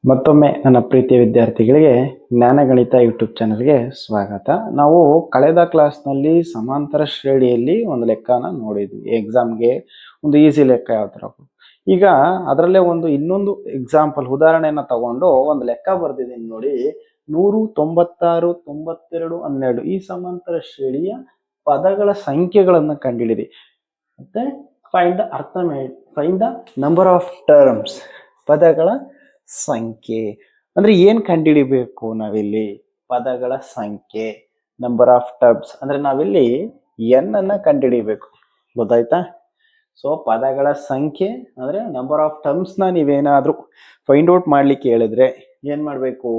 ಮತ್ತೊಮ್ಮೆ ನನ್ನ ಪ್ರೀತಿಯ ವಿದ್ಯಾರ್ಥಿಗಳಿಗೆ ಜ್ಞಾನಗಣಿತ ಯೂಟ್ಯೂಬ್ ಚಾನಲ್ಗೆ ಸ್ವಾಗತ. ನಾವು ಕಳೆದ ಕ್ಲಾಸ್ನಲ್ಲಿ ಸಮಾಂತರ ಶ್ರೇಣಿಯಲ್ಲಿ ಒಂದು ಲೆಕ್ಕನ ನೋಡಿದ್ವಿ. ಎಕ್ಸಾಮ್ಗೆ ಒಂದು ಈಸಿ ಲೆಕ್ಕ ಯಾವ ಥರ. ಈಗ ಅದರಲ್ಲೇ ಇನ್ನೊಂದು ಎಕ್ಸಾಂಪಲ್ ಉದಾಹರಣೆಯನ್ನು ತಗೊಂಡು ಒಂದು ಲೆಕ್ಕ ಬರ್ದಿದ್ದೀನಿ ನೋಡಿ. 196, 92, 12 ಈ ಸಮಾಂತರ ಶ್ರೇಣಿಯ ಪದಗಳ ಸಂಖ್ಯೆಗಳನ್ನು ಕಂಡುಹಿಡಿಯಿರಿ. ಮತ್ತೆ find the number of terms, ಪದಗಳ ಸಂಖ್ಯೆ ಅಂದ್ರೆ ಏನ್ ಕಂಡುಹಿಡಿಬೇಕು ನಾವಿಲ್ಲಿ? ಪದಗಳ ಸಂಖ್ಯೆ, ನಂಬರ್ ಆಫ್ ಟರ್ಮ್ಸ್ ಅಂದ್ರೆ ನಾವಿಲ್ಲಿ ಎನ್ ಅನ್ನ ಕಂಡುಹಿಡಿಬೇಕು. ಗೊತ್ತಾಯ್ತಾ? ಸೊ ಪದಗಳ ಸಂಖ್ಯೆ ಅಂದ್ರೆ ನಂಬರ್ ಆಫ್ ಟರ್ಮ್ಸ್ ನ ನೀವೇನಾದ್ರೂ ಫೈಂಡ್ ಔಟ್ ಮಾಡ್ಲಿಕ್ಕೆ ಹೇಳಿದ್ರೆ ಏನ್ ಮಾಡ್ಬೇಕು?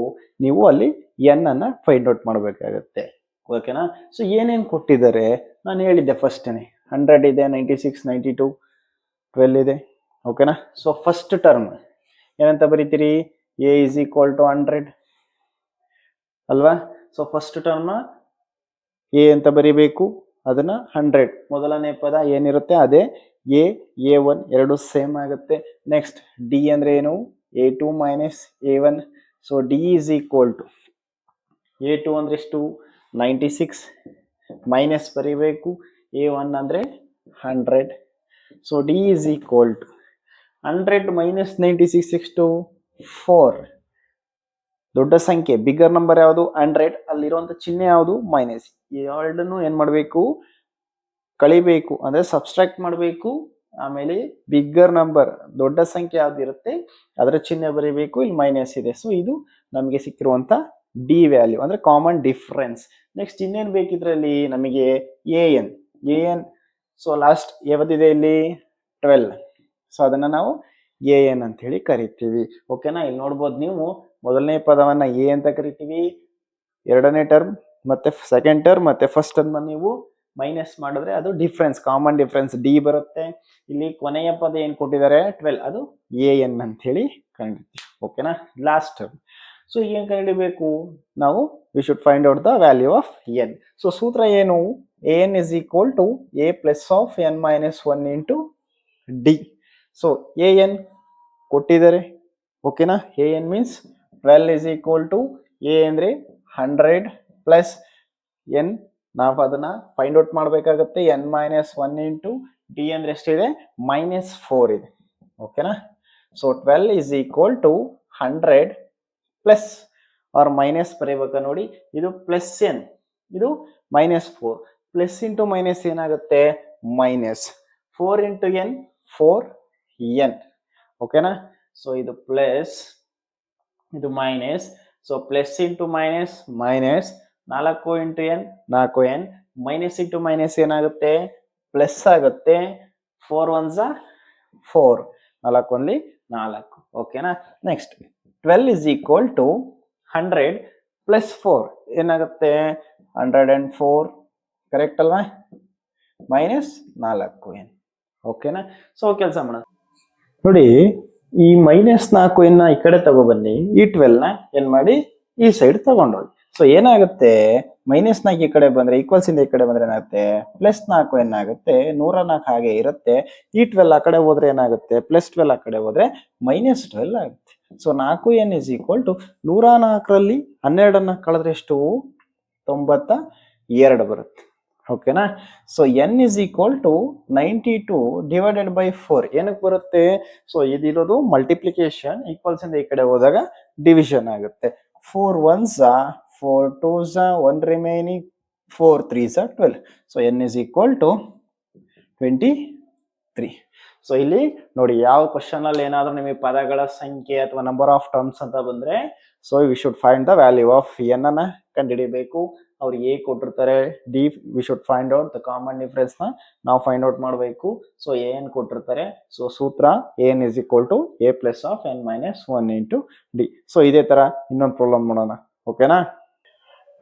ನೀವು ಅಲ್ಲಿ ಎನ್ ಅನ್ನ ಫೈಂಡ್ ಔಟ್ ಮಾಡ್ಬೇಕಾಗತ್ತೆ. ಓಕೆನಾ? ಸೊ ಏನೇನ್ ಕೊಟ್ಟಿದ್ದಾರೆ ನಾನು ಹೇಳಿದ್ದೆ ಫಸ್ಟ್ನೇ. 100 ಇದೆ, 96, 92, 12 ಇದೆ. ಓಕೆನಾ? ಸೊ ಫಸ್ಟ್ ಟರ್ಮ್ ಏನಂತ ಬರೀತೀರಿ? ಎ ಇಸ್ ಈಕ್ವಲ್ ಟು 100 ಅಲ್ವಾ? ಸೊ ಫಸ್ಟ್ ಟರ್ಮ್ ಎ ಅಂತ ಬರೀಬೇಕು, ಅದನ್ನ 100. ಮೊದಲನೇ ಪದ ಏನಿರುತ್ತೆ ಅದೇ A1 ಎರಡು ಸೇಮ್ ಆಗುತ್ತೆ. ನೆಕ್ಸ್ಟ್ ಡಿ ಅಂದ್ರೆ ಏನು? A2 minus A1. So d is equal to A2 ಅಂದ್ರೆ ಎಷ್ಟು? 96 ಮೈನಸ್ ಬರೀಬೇಕು, A1 ಅಂದ್ರೆ 100. So d is equal to 100 minus 96 ಎಷ್ಟು? 4. ದೊಡ್ಡ ಸಂಖ್ಯೆ ಬಿಗ್ಗರ್ ನಂಬರ್ ಯಾವುದು? 100. ಅಲ್ಲಿರುವಂತ ಚಿಹ್ನೆ ಯಾವುದು? ಮೈನಸ್. ಎರಡನ್ನು ಏನ್ ಮಾಡಬೇಕು? ಕಳಿಬೇಕು, ಅಂದ್ರೆ ಸಬ್ಸ್ಟ್ರಾಕ್ಟ್ ಮಾಡಬೇಕು. ಆಮೇಲೆ ಬಿಗ್ಗರ್ ನಂಬರ್ ದೊಡ್ಡ ಸಂಖ್ಯೆ ಯಾವ್ದಿರುತ್ತೆ ಅದರ ಚಿಹ್ನೆ ಬರೀಬೇಕು. ಇಲ್ಲಿ ಮೈನಸ್ ಇದೆ. ಸೊ ಇದು ನಮಗೆ ಸಿಕ್ಕಿರುವಂತ ಡಿ ವ್ಯಾಲ್ಯೂ ಅಂದ್ರೆ ಕಾಮನ್ ಡಿಫರೆನ್ಸ್. ನೆಕ್ಸ್ಟ್ ಇನ್ನೇನ್ ಬೇಕಿದ್ರಲ್ಲಿ ನಮಗೆ? ಎನ್. ಸೊ ಲಾಸ್ಟ್ ಯಾವ್ದಿದೆ ಇಲ್ಲಿ? 12. ಸೊ ಅದನ್ನ ನಾವು ಎನ್ ಅಂತ ಹೇಳಿ ಕರಿತೀವಿ. ಓಕೆನಾ? ಇಲ್ಲಿ ನೋಡ್ಬೋದು ನೀವು, ಮೊದಲನೇ ಪದವನ್ನ ಎ ಅಂತ ಕರಿತೀವಿ, ಎರಡನೇ ಟರ್ಮ್ ಮತ್ತೆ ಸೆಕೆಂಡ್ ಟರ್ಮ್ ಮತ್ತೆ ಫಸ್ಟ್ ಟರ್ಮ್ ನೀವು ಮೈನಸ್ ಮಾಡಿದ್ರೆ ಅದು ಡಿಫ್ರೆನ್ಸ್, ಕಾಮನ್ ಡಿಫ್ರೆನ್ಸ್ ಡಿ ಬರುತ್ತೆ. ಇಲ್ಲಿ ಕೊನೆಯ ಪದ ಏನ್ ಕೊಟ್ಟಿದ್ದಾರೆ? 12, ಅದು ಎನ್ ಅಂತ ಹೇಳಿ ಕಂಡಿರ್ತೀವಿ. ಓಕೆನಾ? Last term. ಸೊ ಏನ್ ಕಂಡುಹಿಡಿಬೇಕು ನಾವು? We should find out the value of n. So ಸೂತ್ರ ಏನು? N is equal to a plus of n minus 1 into d. So n ಕೊಟ್ಟಿದ್ದಾರೆ. ಓಕೆನಾ? N means 12 is equal to a ಅಂದ್ರೆ 100 plus n. ನಾವು ಅದನ್ನ ಫೈಂಡ್ ಔಟ್ ಮಾಡಬೇಕಾಗತ್ತೆ. N minus 1 into d ಅಂದ್ರೆ ಎಷ್ಟಿದೆ? ಮೈನಸ್ 4 ಇದೆ. ಓಕೆನಾ? So 12 is equal to 100 plus or minus ಬರೀಬೇಕಾ ನೋಡಿ. ಇದು ಪ್ಲಸ್ ಎನ್, ಇದು ಮೈನಸ್ 4. ಪ್ಲಸ್ ಇಂಟು ಮೈನಸ್ ಏನಾಗುತ್ತೆ? ಮೈನಸ್. 4 into n 4n. ಓಕೆನಾ? ಸೊ ಇದು ಪ್ಲಸ್, ಇದು minus. So plus into minus minus. 4 into n 4n. Minus into minus ಏನಾಗುತ್ತೆ? Plus ಆಗುತ್ತೆ. 4 1s 4, 4 only 4. ಓಕೆನಾ? Next 12 is equal to 100 plus 4 ಏನಾಗುತ್ತೆ? 104. Correct ಅಲ್ವಾ? Minus 4n. ಓಕೆನಾ? ಸೊ ಕೆಲಸ ಮಾಡೋಣ ನೋಡಿ. ಈ ಮೈನಸ್ 4n ಈ ಕಡೆ ತಗೊಬನ್ನಿ, ಈ 12 ನ ಏನ್ ಮಾಡಿ ಈ ಸೈಡ್ ತಗೊಂಡೋಗಿ. ಸೊ ಏನಾಗುತ್ತೆ? ಮೈನಸ್ 4 ಈ ಕಡೆ ಬಂದ್ರೆ ಈಕ್ವಲ್ಸ್ ಇಂದ ಈ ಕಡೆ ಬಂದ್ರೆ ಏನಾಗುತ್ತೆ? ಪ್ಲಸ್ 4n ಆಗುತ್ತೆ. 104 ಹಾಗೆ ಇರುತ್ತೆ. ಈ 12 ಆ ಕಡೆ ಹೋದ್ರೆ ಏನಾಗುತ್ತೆ? ಪ್ಲಸ್ 12 ಆ ಕಡೆ ಹೋದ್ರೆ ಮೈನಸ್ 12 ಆಗುತ್ತೆ. So 4n is equal to 104ರಲ್ಲಿ 12 ಕಳೆದ್ರೆ ಎಷ್ಟು? 92 ಬರುತ್ತೆ. ಓಕೆನಾ? So n is equal to 92 divided by 4 ಏನಕ್ಕೆ ಬರುತ್ತೆ? ಸೊ ಇದಿರೋದು ಮಲ್ಟಿಪ್ಲಿಕೇಶನ್, ಈಕ್ವಲ್ಸ್ ಇಂದ ಈ ಕಡೆ ಹೋದಾಗ ಡಿವಿಷನ್ ಆಗುತ್ತೆ. 4 1s 4 2s 1 remaining, 4 3s 12. So n is equal to 23. ಸೊ ಇಲ್ಲಿ ನೋಡಿ, ಯಾವ ಕ್ವಶನ್ ಅಲ್ಲಿ ಏನಾದ್ರೂ ನಿಮಗೆ ಪದಗಳ ಸಂಖ್ಯೆ ಅಥವಾ ನಂಬರ್ ಆಫ್ ಟರ್ಮ್ಸ್ ಅಂತ ಬಂದ್ರೆ, so we should find the value of n ಅನ್ನ ಕಂಡುಹಿಡಿಬೇಕು. ಅವ್ರು ಎ ಕೊಟ್ಟಿರ್ತಾರೆ, d we should find out the common difference ನ ನಾವು ಫೈಂಡ್ ಔಟ್ ಮಾಡಬೇಕು. ಸೊ ಎನ್ ಕೊಟ್ಟಿರ್ತಾರೆ. ಸೊ ಸೂತ್ರ n is equal to a plus of n minus 1 into d. So ಇದೇ ತರ ಇನ್ನೊಂದು ಪ್ರಾಬ್ಲಮ್ ಮಾಡೋಣ. ಓಕೆನಾ?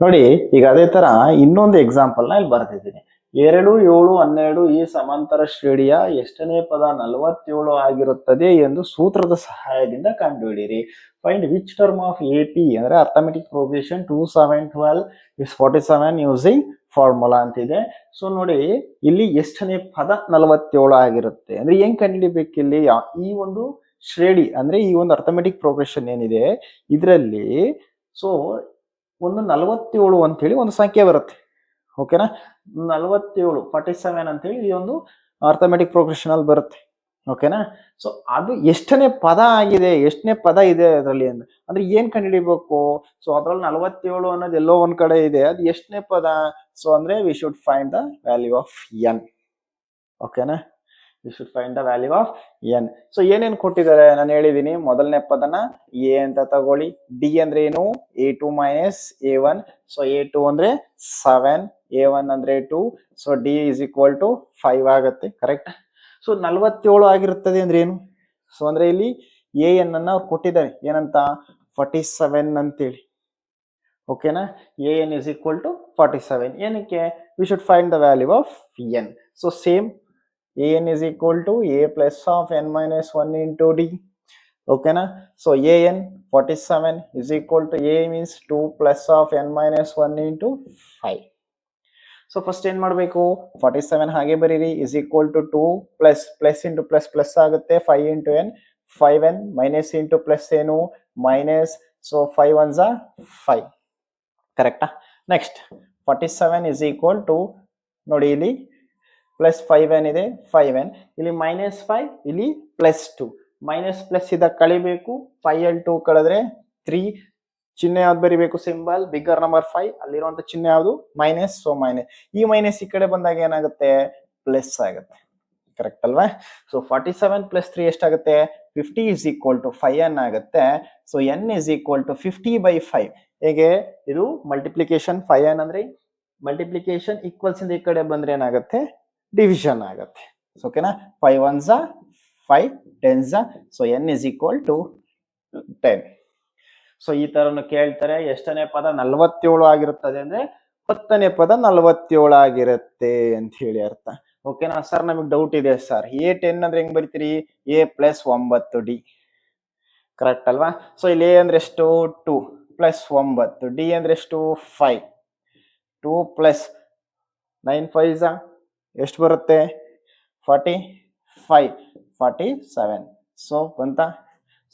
ನೋಡಿ, ಈಗ ಅದೇ ತರ ಇನ್ನೊಂದು ಎಕ್ಸಾಂಪಲ್ ನ ಇಲ್ಲಿ ಬರ್ತಿದ್ದೀನಿ. 2 7 12 ಈ ಸಮಾಂತರ ಶ್ರೇಣಿಯ ಎಷ್ಟನೇ ಪದ 47 ಆಗಿರುತ್ತದೆ ಎಂದು ಸೂತ್ರದ ಸಹಾಯದಿಂದ ಕಂಡುಹಿಡಿಯಿರಿ. Find which term of AP ಅಂದ್ರೆ arithmetic progression 2 7 12 is 47 using formula ಅಂತಿದೆ. ಸೊ ನೋಡಿ, ಇಲ್ಲಿ ಎಷ್ಟನೇ ಪದ 47 ಆಗಿರುತ್ತೆ ಅಂದ್ರೆ ಹೆಂಗ್ ಕಂಡುಹಿಡಿಬೇಕು? ಇಲ್ಲಿ ಈ ಒಂದು ಶ್ರೇಣಿ ಅಂದ್ರೆ ಈ ಒಂದು ಅರ್ಥಮೆಟಿಕ್ ಪ್ರೋಗ್ರೆಷನ್ ಏನಿದೆ ಇದರಲ್ಲಿ ಸೊ ಒಂದು 47 ಅಂತ ಹೇಳಿ ಒಂದು ಸಂಖ್ಯೆ ಬರುತ್ತೆ. ಓಕೆನಾ, 47 47 ಅಂತ ಹೇಳಿ ಈ ಒಂದು ಅರ್ಥಮೆಟಿಕ್ ಪ್ರೋಗ್ರೆಷನ್ ಅಲ್ಲಿ ಬರುತ್ತೆ. ಓಕೆನಾ, ಸೊ ಅದು ಎಷ್ಟನೇ ಪದ ಆಗಿದೆ, ಎಷ್ಟನೇ ಪದ ಇದೆ ಅದರಲ್ಲಿ ಅಂದ್ರೆ ಏನ್ ಕಂಡುಹಿಡಿಬೇಕು. ಸೊ ಅದ್ರಲ್ಲಿ 47 ಅನ್ನೋದು ಎಲ್ಲೋ ಒಂದ್ ಕಡೆ ಇದೆ, ಅದು ಎಷ್ಟನೇ ಪದ. ಸೊ ಅಂದ್ರೆ we should find the value of n. ಓಕೆನಾ, we should find the value of n. So ಏನೇನ್ ಕೊಟ್ಟಿದ್ದಾರೆ ನಾನು ಹೇಳಿದೀನಿ. ಮೊದಲನೇ ಪದನ ಎ ಅಂತ ತಗೊಳ್ಳಿ. ಡಿ ಅಂದ್ರೆ ಏನು, A2 minus A1. So A2 ಅಂದ್ರೆ 7, A1 ಅಂದ್ರೆ 2. So d is equal to 5 ಆಗುತ್ತೆ. ಕರೆಕ್ಟ್. ಸೊ 47 ಆಗಿರುತ್ತದೆ ಅಂದ್ರೆ ಏನು. ಸೊ ಅಂದ್ರೆ ಇಲ್ಲಿ ಎ ಎನ್ ಅನ್ನ ಅವ್ರು ಕೊಟ್ಟಿದ್ದಾರೆ ಏನಂತ, 47 ಅಂತೇಳಿ. ಓಕೆನಾ, a n is equal to 47. ಏನಕ್ಕೆ, we should find the value of n. So same an is equal to a plus of n minus 1 into d. ಓಕೆನಾ, so an 47 is equal to a means 2 plus of n minus 1 into 5. So first ಏನ್ ಮಾಡಬೇಕು, 47 ಹಾಗೆ ಬರೀರಿ, is equal to 2 plus plus into plus plus ಆಗುತ್ತೆ, 5 into n, 5n minus into plus ಏನು minus. So 5 ones are 5. ಕರೆಕ್ಟಾ. Next 47 is equal to ನೋಡಿ ಇಲ್ಲಿ plus 5n ಇದೆ, 5n ಇಲ್ಲಿ ಮೈನಸ್ 5, ಇಲ್ಲಿ ಪ್ಲಸ್ 2. ಮೈನಸ್ ಪ್ಲಸ್ ಇದ್ದಾಗ ಕಳಿಬೇಕು, 5l2 ಕಳೆದ್ರೆ 3. ಚಿಹ್ನೆ ಯಾವ್ದು ಬರಿಬೇಕು, ಸಿಂಬಲ್ ಬಿಗ್ಗರ್ ನಂಬರ್ 5, ಅಲ್ಲಿರುವಂತ ಚಿಹ್ನೆ ಯಾವುದು ಮೈನಸ್. ಸೊ ಮೈನಸ್, ಈ ಮೈನಸ್ ಈ ಕಡೆ ಬಂದಾಗ ಏನಾಗುತ್ತೆ, ಪ್ಲಸ್ ಆಗುತ್ತೆ. ಕರೆಕ್ಟ್ ಅಲ್ವಾ. ಸೊ 47 ಪ್ಲಸ್ 3 ಎಷ್ಟಾಗುತ್ತೆ, 50 ಇಸ್ ಈಕ್ವಲ್ ಟು 5n ಆಗುತ್ತೆ. So n is equal to 50/5. ಹೇಗೆ, ಇದು ಮಲ್ಟಿಪ್ಲಿಕೇಶನ್, 5n ಅಂದ್ರೆ ಮಲ್ಟಿಪ್ಲಿಕೇಶನ್, ಈಕ್ವಲ್ಸ್ ಇಂದ ಈ ಕಡೆ ಬಂದ್ರೆ ಏನಾಗುತ್ತೆ, ಡಿವಿಷನ್ ಆಗುತ್ತೆ. ಓಕೆನಾ, 5 ones are 5, 10s are. So n is equal to 10. So ಈ ತರನು ಕೇಳ್ತಾರೆ. ಎಷ್ಟನೇ ಪದ 47 ಆಗಿರುತ್ತದೆ ಅಂದ್ರೆ 10ನೇ ಪದ 47 ಆಗಿರುತ್ತೆ ಅಂತ ಹೇಳಿ ಅರ್ಥ. ಓಕೆನಾ ಸರ್, ನಮಗೆ ಡೌಟ್ ಇದೆ ಸರ್, A10 ಅಂದ್ರೆ ಹೆಂಗ್ ಬರೀತೀರಿ, a ಪ್ಲಸ್ 9d. ಕರೆಕ್ಟ್ ಅಲ್ವಾ. ಸೊ ಇಲ್ಲಿ a ಅಂದ್ರೆ ಎಷ್ಟು, 2 ಪ್ಲಸ್ 9, d ಅಂದ್ರೆ ಎಷ್ಟು 5, 2 ಪ್ಲಸ್ 9 5s ಎಷ್ಟು ಬರುತ್ತೆ, 45, 47. ಸೊ ಬಂತ.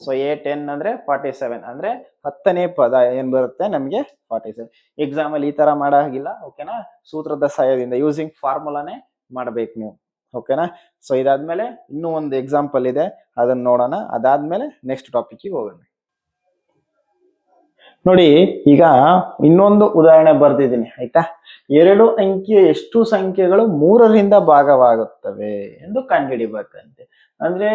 ಸೊ A10 ಅಂದ್ರೆ 47 ಅಂದ್ರೆ 10ನೇ ಪದ ಏನ್ ಬರುತ್ತೆ ನಮಗೆ 47. ಎಕ್ಸಾಮ್ ಅಲ್ಲಿ ಈ ತರ ಮಾಡೋ ಹಾಗಿಲ್ಲ. ಓಕೆನಾ, ಸೂತ್ರದ ಸಹಾಯದಿಂದ ಯೂಸಿಂಗ್ ಫಾರ್ಮುಲಾನೇ ಮಾಡ್ಬೇಕು ನೀವು. ಓಕೆನಾ. ಸೊ ಇದಾದ್ಮೇಲೆ ಇನ್ನೂ ಒಂದು ಎಕ್ಸಾಂಪಲ್ ಇದೆ, ಅದನ್ನ ನೋಡೋಣ. ಅದಾದ್ಮೇಲೆ ನೆಕ್ಸ್ಟ್ ಟಾಪಿಕ್ ಹೋಗೋಣ. ನೋಡಿ, ಈಗ ಇನ್ನೊಂದು ಉದಾಹರಣೆ ಬರ್ದಿದ್ದೀನಿ ಆಯ್ತಾ. 2 ಅಂಕಿಯ ಎಷ್ಟು ಸಂಖ್ಯೆಗಳು 3ರಿಂದ ಭಾಗವಾಗುತ್ತವೆ ಎಂದು ಕಂಡುಹಿಡಿಬೇಕಂತೆ. ಅಂದ್ರೆ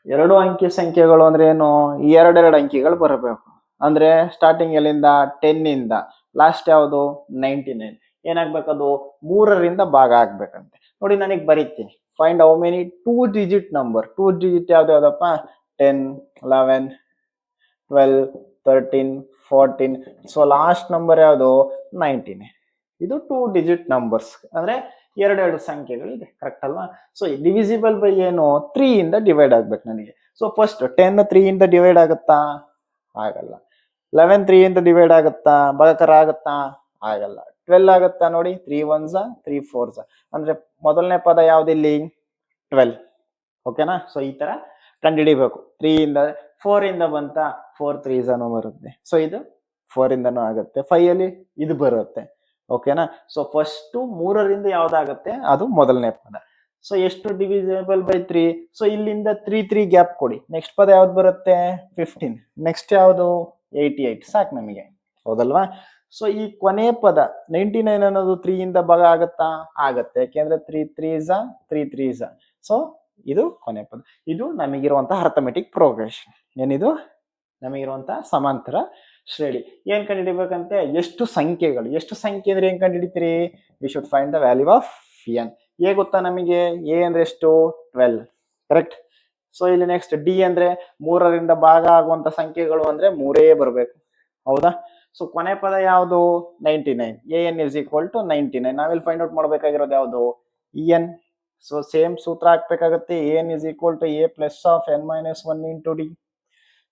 2 ಅಂಕಿ ಸಂಖ್ಯೆಗಳು ಅಂದ್ರೆ ಏನು, 2 ಅಂಕಿಗಳು ಬರಬೇಕು. ಅಂದ್ರೆ ಸ್ಟಾರ್ಟಿಂಗ್ ಎಲ್ಲಿಂದ 10 ಇಂದ ಲಾಸ್ಟ್ ಯಾವುದು 99. ಏನಾಗ್ಬೇಕದು 3ರಿಂದ ಭಾಗ ಆಗ್ಬೇಕಂತೆ. ನೋಡಿ ನನಗೆ ಬರೀತೀನಿ, find how many 2 digit number. 2 digit ಯಾವ್ದಪ್ಪ, 10, 11, 12, 13, 14. ಸೊ ಲಾಸ್ಟ್ ನಂಬರ್ ಯಾವುದು 19. ಇದು 2 ಡಿಜಿಟ್ ನಂಬರ್ಸ್ ಅಂದ್ರೆ 2 ಸಂಖ್ಯೆಗಳು ಇದೆ. ಕರೆಕ್ಟ್ ಅಲ್ವಾ. ಸೊ ಡಿವಿಸಿಬಲ್ ಬೈ ಏನು, 3 ಇಂದ ಡಿವೈಡ್ ಆಗ್ಬೇಕು ನನಗೆ. ಸೊ ಫಸ್ಟ್ 10 3 ಇಂದ ಡಿವೈಡ್ ಆಗುತ್ತಾ, ಆಗಲ್ಲ. 11 3 ಇಂದ ಡಿವೈಡ್ ಆಗುತ್ತಾ, ಭಾಗಾಕಾರ ಆಗುತ್ತಾ, ಆಗಲ್ಲ. 12 ಆಗುತ್ತಾ, ನೋಡಿ 3 1s 3 4s. ಅಂದ್ರೆ ಮೊದಲನೇ ಪದ ಯಾವ್ದಿಲ್ಲಿ 12. ಓಕೆನಾ. ಸೊ ಈ ತರ ಕಂಡುಹಿಡಿಬೇಕು. 3 ಇಂದ 4 ಇಂದ ಬಂತ, 4 3s ಬರುತ್ತೆ. ಸೊ ಇದು 4 ಇಂದನೂ ಆಗುತ್ತೆ. 5 ಅಲ್ಲಿ ಇದು ಬರುತ್ತೆ. ಓಕೆನಾ. ಸೊ ಫಸ್ಟ್ 3ರಿಂದ ಯಾವ್ದಾಗತ್ತೆ, ಅದು ಮೊದಲನೇ ಪದ. ಸೊ ಎಷ್ಟು ಡಿವಿಸಿಬಲ್ ಬೈ 3. ಸೊ ಇಲ್ಲಿಂದ 3 3 ಗ್ಯಾಪ್ ಕೊಡಿ. ನೆಕ್ಸ್ಟ್ ಪದ ಯಾವ್ದು ಬರುತ್ತೆ 15. ನೆಕ್ಸ್ಟ್ ಯಾವುದು 88. ಸಾಕು ನಮಗೆ, ಹೌದಲ್ವಾ. ಸೊ ಈ ಕೊನೆ ಪದ 99 ಅನ್ನೋದು 3 ಇಂದ ಭಾಗ ಆಗತ್ತಾ, ಆಗತ್ತೆ. ಯಾಕೆಂದ್ರೆ 3 3s 3 3s. ಸೊ ಇದು ಕೊನೆ ಪದ. ಇದು ನಮಗಿರುವಂತಹ ಅರ್ಥಮೆಟಿಕ್ ಪ್ರೋಗ್ರೆಷನ್. ಏನಿದು ನಮಗಿರುವಂತಹ ಸಮಾಂತರ ಶ್ರೇಣಿ. ಏನ್ ಕಂಡುಹಿಡಿಬೇಕಂತೆ, ಎಷ್ಟು ಸಂಖ್ಯೆಗಳು. ಎಷ್ಟು ಸಂಖ್ಯೆ ಅಂದ್ರೆ ಏನ್ ಕಂಡುಹಿಡಿತೀರಿ, we should find the value of n. A ಗೊತ್ತಾ ನಮಗೆ, ಎ ಅಂದ್ರೆ ಎಷ್ಟು 12. ಕರೆಕ್ಟ್. ಸೊ ಇಲ್ಲಿ ನೆಕ್ಸ್ಟ್ ಡಿ ಅಂದ್ರೆ 3ರಿಂದ ಭಾಗ ಆಗುವಂತ ಸಂಖ್ಯೆಗಳು ಅಂದ್ರೆ 3 ಬರಬೇಕು, ಹೌದಾ. ಸೊ ಕೊನೆ ಪದ ಯಾವುದು 99. N is equal to 99. ನಾವಿಲ್ಲಿ ಫೈಂಡ್ ಔಟ್ ಮಾಡ್ಬೇಕಾಗಿರೋದು ಯಾವುದು ಎನ್. ಸೊ ಸೇಮ್ ಸೂತ್ರ ಹಾಕ್ಬೇಕಾಗತ್ತೆ, n is equal to a plus of n minus 1 into d.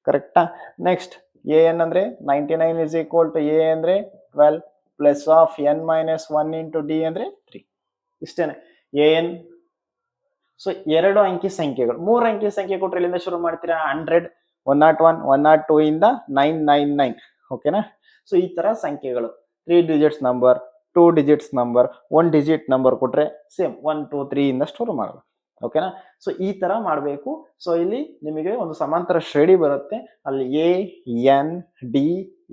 ಕರೆಕ್ಟಾ. ನೆಕ್ಸ್ಟ್ ಎನ್ ಅಂದ್ರೆ 99 ಇಸ್ ಈಕ್ವಲ್ ಟು ಎ ಅಂದ್ರೆ 12 plus of n minus 1 into d ಅಂದ್ರೆ 3. ಇಷ್ಟೇನೆ. N so 2 ಅಂಕಿ ಸಂಖ್ಯೆಗಳು, 3 ಅಂಕಿ ಸಂಖ್ಯೆ ಕೊಟ್ಟರೆ ಇಲ್ಲಿಂದ ಶುರು ಮಾಡ್ತೀರಾ 100, 101, 102 ಇಂದ 999. ಓಕೆನಾ. ಸೊ ಈ ತರ ಸಂಖ್ಯೆಗಳು 3 digits number, 2 digits number, 1 digit number ಕೊಟ್ರೆ ಸೇಮ್ 1 2 3 ಇಂದ ಶುರು ಮಾಡಬೇಕು. ಓಕೆನಾ. ಸೊ ಈ ತರ ಮಾಡಬೇಕು. ಸೊ ಇಲ್ಲಿ ನಿಮಗೆ ಒಂದು ಸಮಾಂತರ ಶ್ರೇಣಿ ಬರುತ್ತೆ, ಅಲ್ಲಿ A N D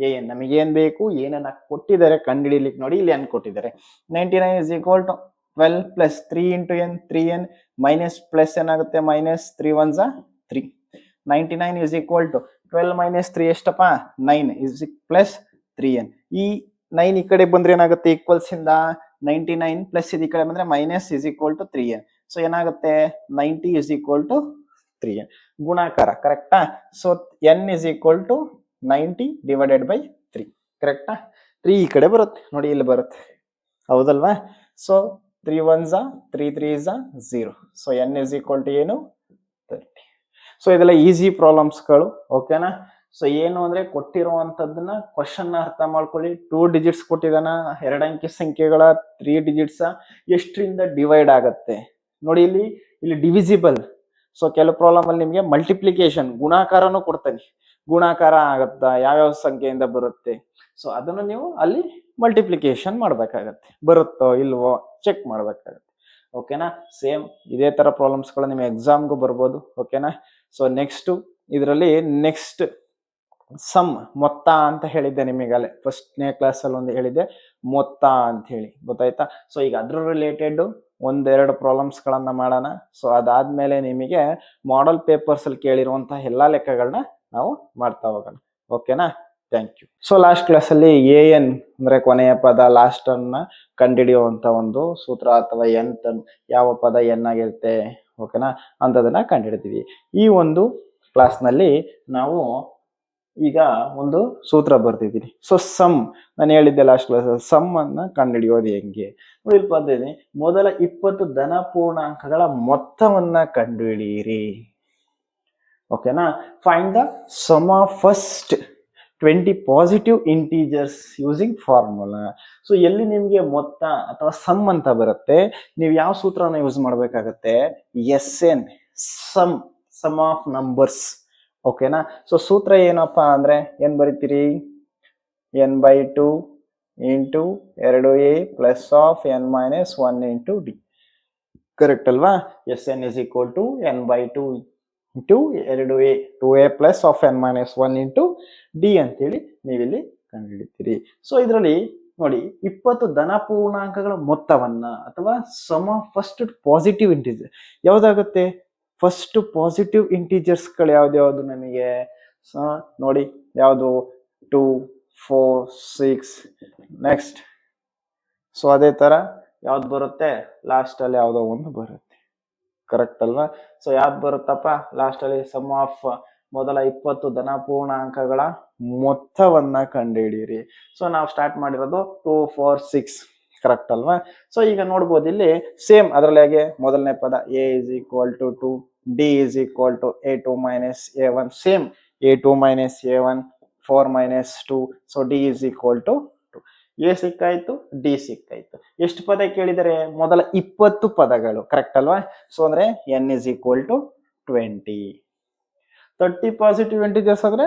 A N ನಮಗೆ ಏನ್ ಬೇಕು ಏನನ್ನ ಕೊಟ್ಟಿದ್ದಾರೆ ಕಂಡುಹಿಡಿಲಿಕ್ಕೆ ನೋಡಿ ಇಲ್ಲಿ ಎನ್ ಕೊಟ್ಟಿದ್ದಾರೆ. 99 is equal to 12 plus 3 into n 3n minus plus ಏನಾಗುತ್ತೆ minus 3 ones are 3. 99 is equal to 12 minus 3 ಎಷ್ಟಪ್ಪ 9 is plus 3n. ಈ 9 ಈ ಕಡೆ ಬಂದ್ರೆ ಏನಾಗುತ್ತೆ ಈಕ್ವಲ್ಸ್ ಇಂದ 99 ಪ್ಲಸ್ ಇದು ಈ ಕಡೆ ಬಂದ್ರೆ minus is equal to 3n. So ಏನಾಗುತ್ತೆ 90 is equal to 3n. ಗುಣಾಕಾರ ಕರೆಕ್ಟಾ. So n is equal to 90 divided by 3 ಕರೆಕ್ಟಾ. 3 ಈ ಕಡೆ ಬರುತ್ತೆ ನೋಡಿ ಇಲ್ಲಿ ಬರುತ್ತೆ ಹೌದಲ್ವಾ. So 3 ones are 3 3s are 0. So n is equal to ಏನು 30. ಸೊ ಇದೆಲ್ಲ ಈಸಿ ಪ್ರಾಬ್ಲಮ್ಸ್ಗಳು. ಓಕೆನಾ. ಸೊ ಏನು ಅಂದ್ರೆ ಕೊಟ್ಟಿರುವಂತದ್ದನ್ನ ಕ್ವಶನ್ ಅರ್ಥ ಮಾಡ್ಕೊಳ್ಳಿ. 2 ಡಿಜಿಟ್ಸ್ ಕೊಟ್ಟಿದಾನ, 2 ಅಂಕಿ ಸಂಖ್ಯೆಗಳ 3 ಡಿಜಿಟ್ಸ್ ಎಷ್ಟರಿಂದ ಡಿವೈಡ್ ಆಗತ್ತೆ ನೋಡಿ ಇಲ್ಲಿ. ಇಲ್ಲಿ ಡಿವಿಸಿಬಲ್. ಸೊ ಕೆಲವು ಪ್ರಾಬ್ಲಮ್ ಅಲ್ಲಿ ನಿಮಗೆ ಮಲ್ಟಿಪ್ಲಿಕೇಶನ್ ಗುಣಾಕಾರನೂ ಕೊಡ್ತಾನೆ, ಗುಣಾಕಾರ ಆಗತ್ತಾ ಯಾವ್ಯಾವ ಸಂಖ್ಯೆಯಿಂದ ಬರುತ್ತೆ. ಸೊ ಅದನ್ನು ನೀವು ಅಲ್ಲಿ ಮಲ್ಟಿಪ್ಲಿಕೇಶನ್ ಮಾಡ್ಬೇಕಾಗತ್ತೆ, ಬರುತ್ತೋ ಇಲ್ವೋ ಚೆಕ್ ಮಾಡ್ಬೇಕಾಗತ್ತೆ. ಓಕೆನಾ. ಸೇಮ್ ಇದೇ ತರ ಪ್ರಾಬ್ಲಮ್ಸ್ಗಳು ನಿಮಗೆ ಎಕ್ಸಾಮ್ಗೂ ಬರ್ಬೋದು. ಓಕೆನಾ. ಸೊ ನೆಕ್ಸ್ಟ್ ಇದರಲ್ಲಿ ನೆಕ್ಸ್ಟ್ ಸಮ್ ಮೊತ್ತ ಅಂತ ಹೇಳಿದ್ದೆ ನಿಮಗಲ್ಲೇ ಫಸ್ಟ್ನೇ ಕ್ಲಾಸಲ್ಲಿ ಒಂದು ಹೇಳಿದ್ದೆ ಮೊತ್ತ ಅಂತ ಹೇಳಿ, ಗೊತ್ತಾಯ್ತಾ. ಸೊ ಈಗ ಅದ್ರ ರಿಲೇಟೆಡ್ ಒಂದೆರಡು ಪ್ರಾಬ್ಲಮ್ಸ್ಗಳನ್ನ ಮಾಡೋಣ. ಸೊ ಅದಾದ್ಮೇಲೆ ನಿಮಗೆ ಮಾಡೆಲ್ ಪೇಪರ್ಸ್ ಅಲ್ಲಿ ಕೇಳಿರುವಂತಹ ಎಲ್ಲಾ ಲೆಕ್ಕಗಳನ್ನ ನಾವು ಮಾಡ್ತಾ ಹೋಗೋಣ. ಓಕೆನಾ. Thank you. ಸೊ ಲಾಸ್ಟ್ ಕ್ಲಾಸಲ್ಲಿ ಎ ಎನ್ ಅಂದ್ರೆ ಕೊನೆಯ ಪದ ಲಾಸ್ಟ್ ಅನ್ನ ಕಂಡುಹಿಡಿಯುವಂತ ಒಂದು ಸೂತ್ರ ಅಥವಾ ಎಂತ ಯಾವ ಪದ ಎನ್ ಆಗಿರುತ್ತೆ ಓಕೆನಾ ಅಂತದನ್ನ ಕಂಡುಹಿಡಿತೀವಿ. ಈ ಒಂದು ಕ್ಲಾಸ್ನಲ್ಲಿ ನಾವು ಈಗ ಒಂದು ಸೂತ್ರ ಬರ್ತಿದ್ದೀನಿ. ಸೊ ಸಮ್ ನಾನು ಹೇಳಿದ್ದೆ ಲಾಸ್ಟ್ ಕ್ಲಾಸ್, ಸಮ್ ಅನ್ನ ಕಂಡುಹಿಡಿಯೋದು ಹೆಂಗೆ ನೋಡಿ ಪದ್ಧತಿ. ಮೊದಲ 20 ಧನ ಪೂರ್ಣಾಂಕಗಳ ಮೊತ್ತವನ್ನ ಕಂಡುಹಿಡಿಯಿರಿ. ಓಕೆನಾ. Find the sum of first 20 positive integers using formula. So ಎಲ್ಲಿ ನಿಮ್ಗೆ ಮೊತ್ತ ಅಥವಾ ಸಮ್ ಅಂತ ಬರುತ್ತೆ ನೀವು ಯಾವ ಸೂತ್ರನ ಯೂಸ್ ಮಾಡ್ಬೇಕಾಗತ್ತೆ S n sum of numbers. ಓಕೆನಾ. ಸೊ ಸೂತ್ರ ಏನಪ್ಪಾ ಅಂದ್ರೆ ಏನ್ ಬರೀತೀರಿ n/2 into 2a plus of n-1 into d. Correct ಅಲ್ವಾ. S n is equal to n/2 into 2a 2a plus of n-1 into d ಅಂತೇಳಿ ನೀವಿಲ್ಲಿ ಕಂಡುಹಿಡಿತೀರಿ. ಸೊ ಇದರಲ್ಲಿ ನೋಡಿ 20 ಧನ ಪೂರ್ಣಾಂಕಗಳ ಮೊತ್ತವನ್ನ ಅಥವಾ sum of first positive integer ಯಾವ್ದಾಗುತ್ತೆ, ಫಸ್ಟ್ ಪಾಸಿಟಿವ್ ಇಂಟೀಜರ್ಸ್ಗಳು ಯಾವ್ದು ನಮಗೆ ನೋಡಿ ಯಾವುದು 2 4 6 ನೆಕ್ಸ್ಟ್. ಸೊ ಅದೇ ತರ ಯಾವ್ದು ಬರುತ್ತೆ ಲಾಸ್ಟ್ ಅಲ್ಲಿ ಯಾವ್ದೋ ಒಂದು ಬರುತ್ತೆ. ಕರೆಕ್ಟ್ ಅಲ್ವಾ. ಸೊ ಯಾವ್ದು ಬರುತ್ತಪ್ಪ ಲಾಸ್ಟ್ ಅಲ್ಲಿ ಸಮ್ ಆಫ್ ಮೊದಲ 20 ಧನ ಪೂರ್ಣಾಂಕಗಳ ಮೊತ್ತವನ್ನ ಕಂಡುಹಿಡಿಯಿರಿ. ಸೊ ನಾವು ಸ್ಟಾರ್ಟ್ ಮಾಡಿರೋದು 2 4 6 ಕರೆಕ್ಟ್ ಅಲ್ವಾ. ಸೊ ಈಗ ನೋಡ್ಬೋದು ಇಲ್ಲಿ ಸೇಮ್ ಅದರಲ್ಲಿ ಹಾಗೆ ಮೊದಲನೇ ಪದ a is equal to 2, d is equal to a2 minus a1, same a2 minus a1 4 minus 2, so d is equal to 2. A ಸಿಕ್ಕಾಯ್ತು, ಡಿ ಸಿಕ್ಕಾಯ್ತು. ಎಷ್ಟು ಪದ ಕೇಳಿದರೆ ಮೊದಲ 20 ಪದಗಳು ಕರೆಕ್ಟ್ ಅಲ್ವಾ. ಸೊ ಅಂದ್ರೆ n is equal to 20. 30 positive integers ಅಂದ್ರೆ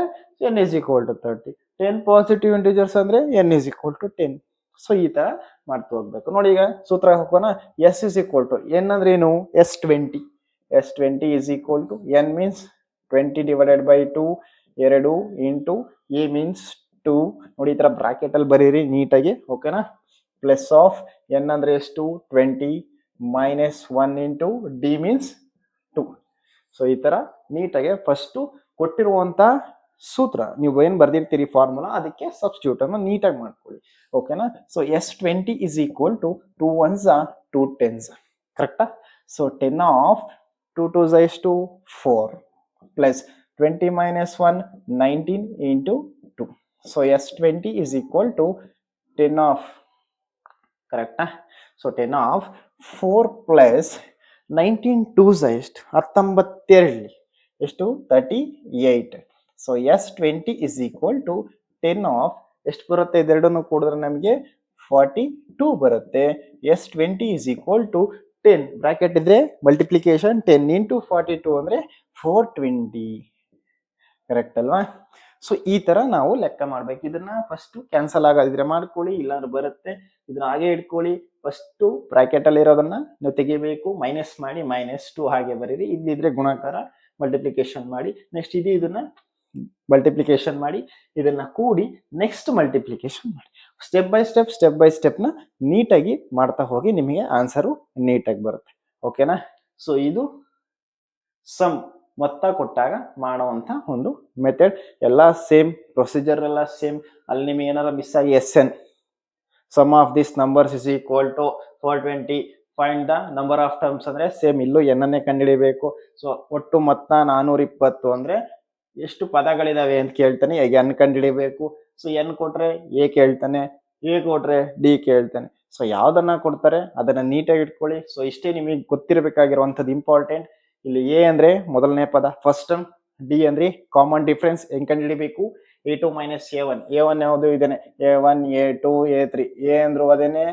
n is equal to 30. 10 positive integers ಅಂದ್ರೆ n is equal to 10. So ಈ ತರ ಮಾಡ್ತಾ ಹೋಗ್ಬೇಕು ನೋಡಿ. ಈಗ ಸೂತ್ರ ಹಾಕೋಣ. s is equal to n ಅಂದ್ರೆ ಏನು s20. s20 is equal to n means 20 divided by 2 2 into a means 2 ನೋಡಿ ಈ ತರ ಬ್ರಾಕೆಟ್ ಅಲ್ಲಿ ಬರೀರಿ ನೀಟಾಗಿ. ಓಕೆನಾ. ಪ್ಲಸ್ ಆಫ್ n ಅಂದ್ರೆ ಎಷ್ಟು 20 minus 1 into D means 2. So ಈ ತರ ನೀಟಾಗಿ ಫಸ್ಟ್ ಕೊಟ್ಟಿರುವಂತ ಸೂತ್ರ ನೀವು ಏನ್ ಬರ್ದಿರ್ತೀರಿ ಫಾರ್ಮುಲಾ ಅದಕ್ಕೆ ಸಬ್ಸ್ಟಿಟ್ಯೂಟ್ ಅನ್ನು ನೀಟಾಗಿ ಮಾಡ್ಕೊಳ್ಳಿ. ಓಕೆನಾ. So s20 is equal to 2 ones are 2 tens ಕರೆಕ್ಟಾ. ಸೊ 10 ಆಫ್ 2 2s ಎಷ್ಟು 4 plus 20 minus 1 19 into 2. So s20 is equal to 10 of ಕರೆಕ್ಟಾ. ಸೊ 10 ಆಫ್ 4 ಪ್ಲಸ್ 19 2s ಎಷ್ಟು 19 ಎಷ್ಟು 38. So s20 is equal to 10 of ಎಷ್ಟು ಬರುತ್ತೆ ಇದೆರಡನ್ನು ಕೂಡಿದ್ರೆ ನಮಗೆ 42 ಬರುತ್ತೆ. s20 is equal to 10 bracket ಇದ್ರೆ ಮಲ್ಟಿಪ್ಲಿಕೇಶನ್ 10 ಇಂಟು 42 ಅಂದರೆ 420 ಕರೆಕ್ಟ್ ಅಲ್ವಾ. ಸೊ ಈ ತರ ನಾವು ಲೆಕ್ಕ ಮಾಡ್ಬೇಕು. ಇದನ್ನ ಫಸ್ಟ್ ಕ್ಯಾನ್ಸಲ್ ಆಗೋದಿದ್ರೆ ಮಾಡ್ಕೊಳ್ಳಿ, ಇಲ್ಲಾಂದ್ರೆ ಬರುತ್ತೆ. ಇದನ್ನ ಹಾಗೆ ಇಟ್ಕೊಳ್ಳಿ. ಫಸ್ಟ್ ಬ್ರಾಕೆಟ್ ಅಲ್ಲಿ ಇರೋದನ್ನ ನೀವು ತೆಗಿಬೇಕು, ಮೈನಸ್ ಮಾಡಿ -2 ಹಾಗೆ ಬರೀರಿ. ಇಲ್ಲಿದ್ರೆ ಗುಣಾಕಾರ ಮಲ್ಟಿಪ್ಲಿಕೇಶನ್ ಮಾಡಿ, ನೆಕ್ಸ್ಟ್ ಇದನ್ನ ಮಲ್ಟಿಪ್ಲಿಕೇಶನ್ ಮಾಡಿ, ಇದನ್ನ ಕೂಡಿ ನೆಕ್ಸ್ಟ್ ಮಲ್ಟಿಪ್ಲಿಕೇಶನ್ ಮಾಡಿ. ಸ್ಟೆಪ್ ಬೈ ಸ್ಟೆಪ್ ನ ನೀಟಾಗಿ ಮಾಡ್ತಾ ಹೋಗಿ, ನಿಮಗೆ ಆನ್ಸರು ನೀಟಾಗಿ ಬರುತ್ತೆ. ಓಕೆನಾ. ಸೊ ಇದು ಸಮ್ ಮೊತ್ತ ಕೊಟ್ಟಾಗ ಮಾಡುವಂತ ಒಂದು ಮೆಥಡ್. ಎಲ್ಲ ಸೇಮ್ ಪ್ರೊಸೀಜರ್, ಎಲ್ಲ ಸೇಮ್. ಅಲ್ಲಿ ನಿಮಗೆ ಏನಾರ ಮಿಸ್ ಆಗಿ SN sum of this numbers is equal to 420 find the number of terms ಅಂದ್ರೆ ಸೇಮ್ ಇಲ್ಲೂ ಎನ್ನನ್ನೇ ಕಂಡುಹಿಡಿಬೇಕು. ಸೊ ಒಟ್ಟು ಮೊತ್ತ 420 ಅಂದ್ರೆ ಎಷ್ಟು ಪದಗಳಿದಾವೆ ಅಂತ ಕೇಳ್ತಾನೆ, ಈಗ ಎನ್ ಕಂಡುಹಿಡಿಬೇಕು. ಸೊ ಎನ್ ಕೊಟ್ರೆ ಎ ಕೇಳ್ತಾನೆ, ಎ ಕೊಟ್ರೆ ಡಿ ಕೇಳ್ತಾನೆ. ಸೊ ಯಾವ್ದನ್ನ ಕೊಡ್ತಾರೆ ಅದನ್ನ ನೀಟಾಗಿ ಇಟ್ಕೊಳ್ಳಿ. ಸೊ ಇಷ್ಟೇ ನಿಮಗೆ ಗೊತ್ತಿರಬೇಕಾಗಿರುವಂಥದ್ದು ಇಂಪಾರ್ಟೆಂಟ್. ಇಲ್ಲಿ ಎ ಅಂದ್ರೆ ಮೊದಲನೇ ಪದ ಫಸ್ಟ್ ಟರ್ಮ್, ಡಿ ಅಂದ್ರೆ ಕಾಮನ್ ಡಿಫರೆನ್ಸ್ ಹೆಂಗ್ ಕಂಡುಹಿಡಿಬೇಕು, A2 - A1. A1 ಯಾವುದು ಇದೇನೆ, A1 A2 A3. ಎ ಅಂದ್ರು ಅದೇನೆ,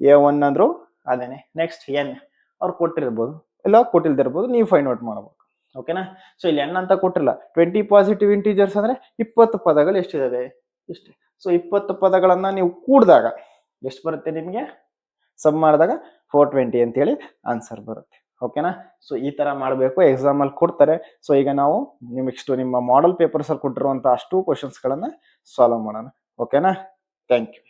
A1 ಅಂದ್ರು ಅದೇನೆ. ನೆಕ್ಸ್ಟ್ ಎನ್ ಅವ್ರು ಕೊಟ್ಟಿರ್ಬೋದು, ಇಲ್ಲ ಕೊಟ್ಟಿಲ್ದಿರ್ಬೋದು, ನೀವು ಫೈಂಡ್ ಔಟ್ ಮಾಡಬೇಕು. ಓಕೆನಾ. ಸೊ ಇಲ್ಲಿ ಎನ್ ಅಂತ ಕೊಟ್ಟಿಲ್ಲ. 20 ಪಾಸಿಟಿವ್ ಇಂಟೀಜರ್ಸ್ ಅಂದ್ರೆ 20 ಪದಗಳು ಎಷ್ಟಿದಾವೆ ಇಷ್ಟೇ. ಸೊ 20 ಪದಗಳನ್ನ ನೀವು ಕೂಡಿದಾಗ ಎಷ್ಟು ಬರುತ್ತೆ ನಿಮಗೆ, ಸಮ್ ಮಾಡಿದಾಗ 420 ಅಂತೇಳಿ ಆನ್ಸರ್ ಬರುತ್ತೆ. ಓಕೆನಾ. ಸೊ ಈ ತರ ಮಾಡಬೇಕು, ಎಕ್ಸಾಮ್ ಅಲ್ಲಿ ಕೊಡ್ತಾರೆ. ಸೊ ಈಗ ನಾವು ನೆಕ್ಸ್ಟ್ ನಿಮ್ಮ ಮಾಡೆಲ್ ಪೇಪರ್ಸ್ ಅಲ್ಲಿ ಕೊಟ್ಟಿರುವಂತಹ ಅಷ್ಟು ಕ್ವಶನ್ಸ್ ಗಳನ್ನ ಸಾಲ್ವ್ ಮಾಡೋಣ. ಓಕೆನಾ. Thank you.